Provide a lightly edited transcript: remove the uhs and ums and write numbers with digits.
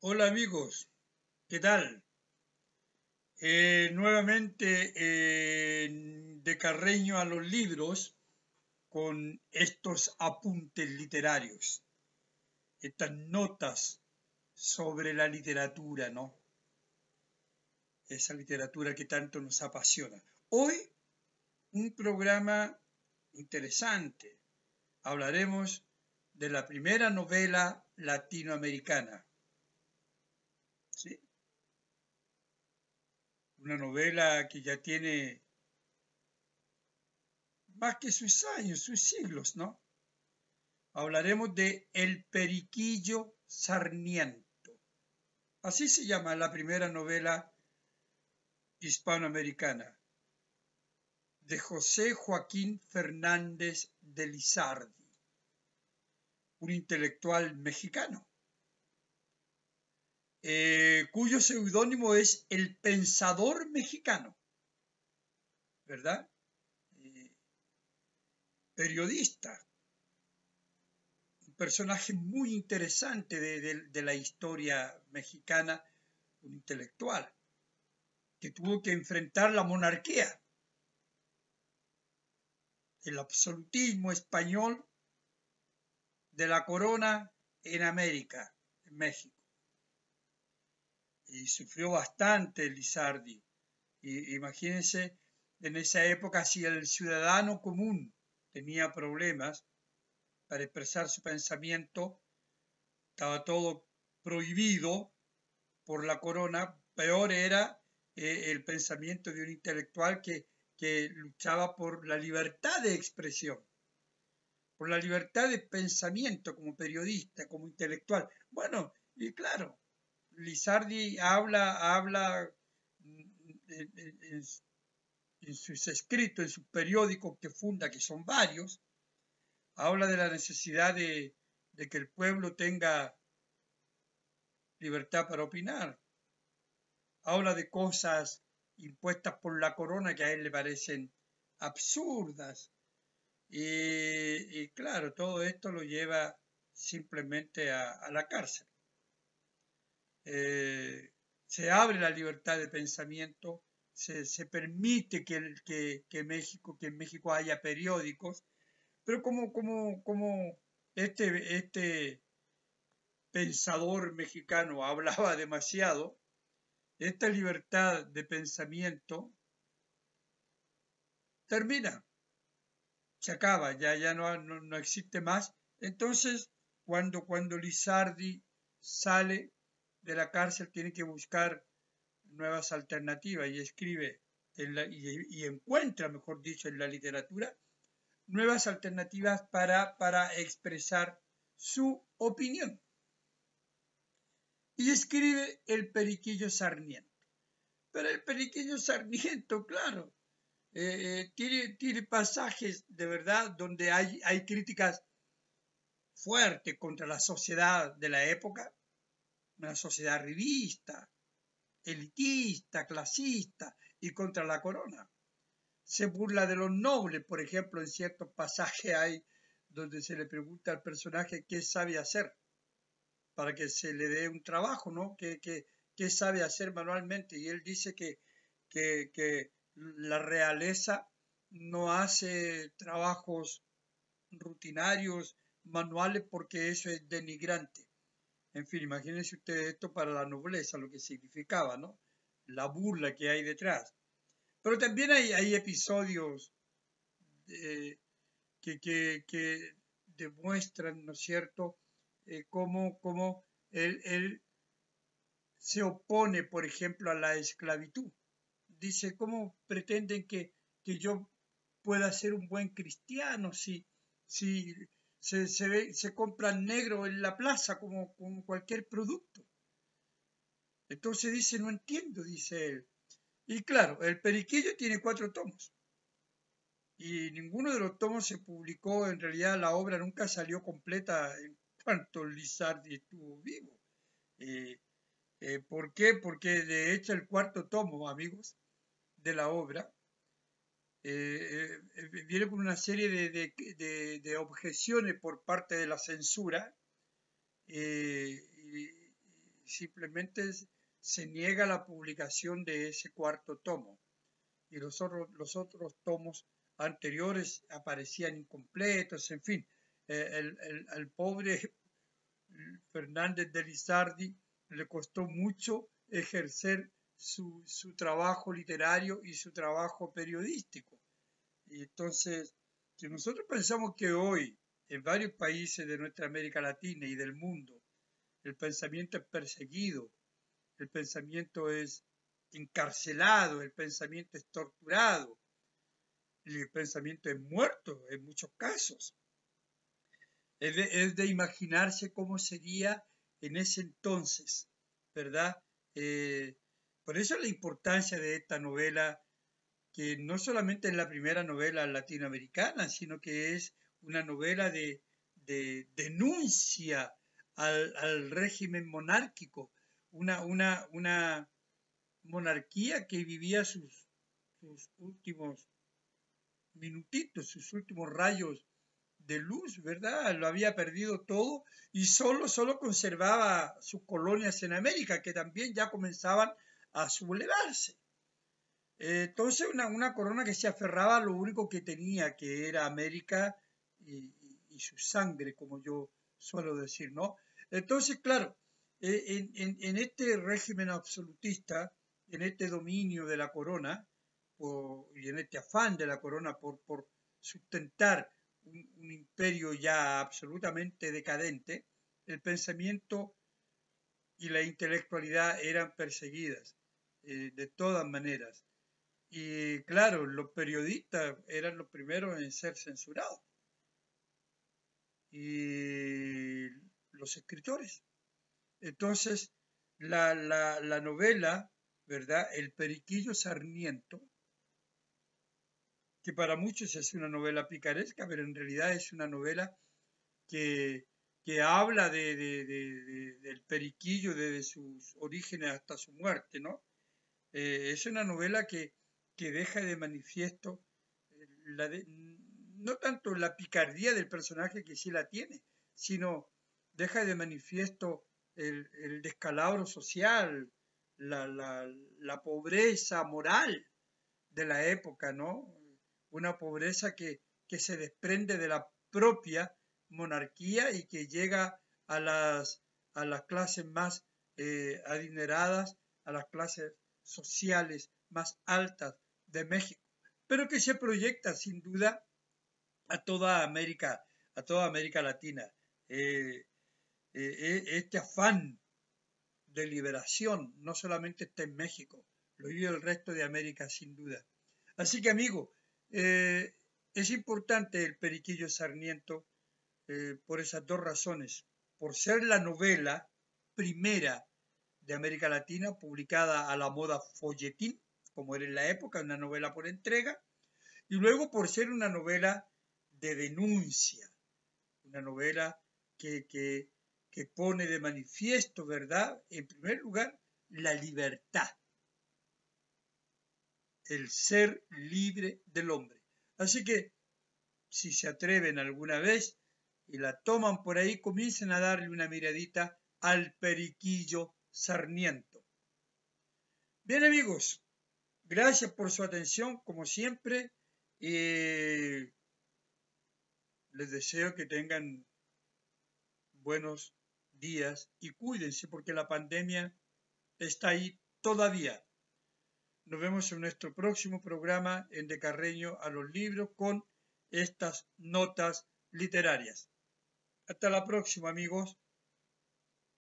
Hola amigos, ¿qué tal? Nuevamente de Carreño a los libros con estos apuntes literarios, estas notas sobre la literatura, ¿no? Esa literatura que tanto nos apasiona. Hoy un programa interesante. Hablaremos de la primera novela latinoamericana, ¿sí? Una novela que ya tiene más que sus años, sus siglos, ¿no? Hablaremos de El Periquillo Sarniento. Así se llama la primera novela hispanoamericana de José Joaquín Fernández de Lizardi, un intelectual mexicano, cuyo seudónimo es El Pensador Mexicano, ¿verdad? Periodista, un personaje muy interesante de la historia mexicana, un intelectual que tuvo que enfrentar la monarquía, el absolutismo español de la corona en América, en México. Y sufrió bastante Lizardi. Y imagínense, en esa época, si el ciudadano común tenía problemas para expresar su pensamiento, estaba todo prohibido por la corona, peor era el pensamiento de un intelectual que luchaba por la libertad de expresión, por la libertad de pensamiento como periodista, como intelectual. Bueno, y claro, Lizardi habla en sus escritos, en sus periódicos que funda, que son varios, habla de la necesidad de que el pueblo tenga libertad para opinar, habla de cosas impuestas por la corona que a él le parecen absurdas. Y claro, todo esto lo lleva simplemente a la cárcel. Se abre la libertad de pensamiento, se permite que en México haya periódicos, pero como este pensador mexicano hablaba demasiado, esta libertad de pensamiento termina, se acaba, ya no existe más. Entonces, cuando Lizardi sale de la cárcel, tiene que buscar nuevas alternativas y escribe y encuentra, mejor dicho, en la literatura, nuevas alternativas para expresar su opinión. Y escribe El Periquillo Sarniento. Pero el Periquillo Sarniento, claro, tiene pasajes de verdad donde hay críticas fuertes contra la sociedad de la época, una sociedad revista, elitista, clasista y contra la corona. Se burla de los nobles, por ejemplo, en ciertos pasajes hay donde se le pregunta al personaje qué sabe hacer para que se le dé un trabajo, ¿no? ¿Qué sabe hacer manualmente? Y él dice que la realeza no hace trabajos rutinarios, manuales, porque eso es denigrante. En fin, imagínense ustedes esto para la nobleza, lo que significaba, ¿no? La burla que hay detrás. Pero también hay episodios que demuestran, ¿no es cierto?, cómo él se opone, por ejemplo, a la esclavitud. Dice, ¿cómo pretenden que yo pueda ser un buen cristiano si se compra negro en la plaza como cualquier producto? Entonces dice, no entiendo, dice él. Y claro, el Periquillo tiene 4 tomos. Y ninguno de los tomos se publicó, en realidad la obra nunca salió completa en cuanto Lizardi estuvo vivo. ¿Por qué? Porque de hecho el 4.º tomo, amigos, de la obra, viene con una serie de objeciones por parte de la censura, simplemente se niega la publicación de ese cuarto tomo. Y los otros tomos anteriores aparecían incompletos, en fin. Al pobre Fernández de Lizardi le costó mucho ejercer su trabajo literario y su trabajo periodístico. Y entonces, si nosotros pensamos que hoy, en varios países de nuestra América Latina y del mundo, el pensamiento es perseguido, el pensamiento es encarcelado, el pensamiento es torturado, el pensamiento es muerto en muchos casos. Es de imaginarse cómo sería en ese entonces, ¿verdad? Por eso la importancia de esta novela, que no solamente es la primera novela latinoamericana, sino que es una novela de denuncia al régimen monárquico, una monarquía que vivía sus últimos minutitos, sus últimos rayos de luz, ¿verdad? Lo había perdido todo y solo conservaba sus colonias en América, que también ya comenzaban a sublevarse. Entonces una corona que se aferraba a lo único que tenía, que era América y su sangre, como yo suelo decir, ¿no? Entonces, claro, en este régimen absolutista, en este dominio de la corona, y en este afán de la corona por sustentar un imperio ya absolutamente decadente, el pensamiento y la intelectualidad eran perseguidas de todas maneras. Y claro, los periodistas eran los primeros en ser censurados. Y los escritores. Entonces, la novela, ¿verdad? El Periquillo Sarmiento, que para muchos es una novela picaresca, pero en realidad es una novela que habla del periquillo desde sus orígenes hasta su muerte, ¿no? Es una novela que deja de manifiesto no tanto la picardía del personaje, que sí la tiene, sino deja de manifiesto el descalabro social, la pobreza moral de la época, ¿no? Una pobreza que se desprende de la propia monarquía y que llega a las clases más adineradas, a las clases sociales más altas de México, pero que se proyecta sin duda a toda América Latina. Este afán de liberación no solamente está en México, lo vive el resto de América sin duda. Así que, amigo, es importante el Periquillo Sarmiento por esas dos razones. Por ser la novela primera de América Latina publicada a la moda folletín, como era en la época, una novela por entrega, y luego por ser una novela de denuncia, una novela que pone de manifiesto, ¿verdad? En primer lugar, la libertad, el ser libre del hombre. Así que, si se atreven alguna vez y la toman por ahí, comiencen a darle una miradita al Periquillo Sarmiento. Bien, amigos, gracias por su atención, como siempre. Les deseo que tengan buenos días y cuídense porque la pandemia está ahí todavía. Nos vemos en nuestro próximo programa en De Carreño a los Libros con estas notas literarias. Hasta la próxima, amigos.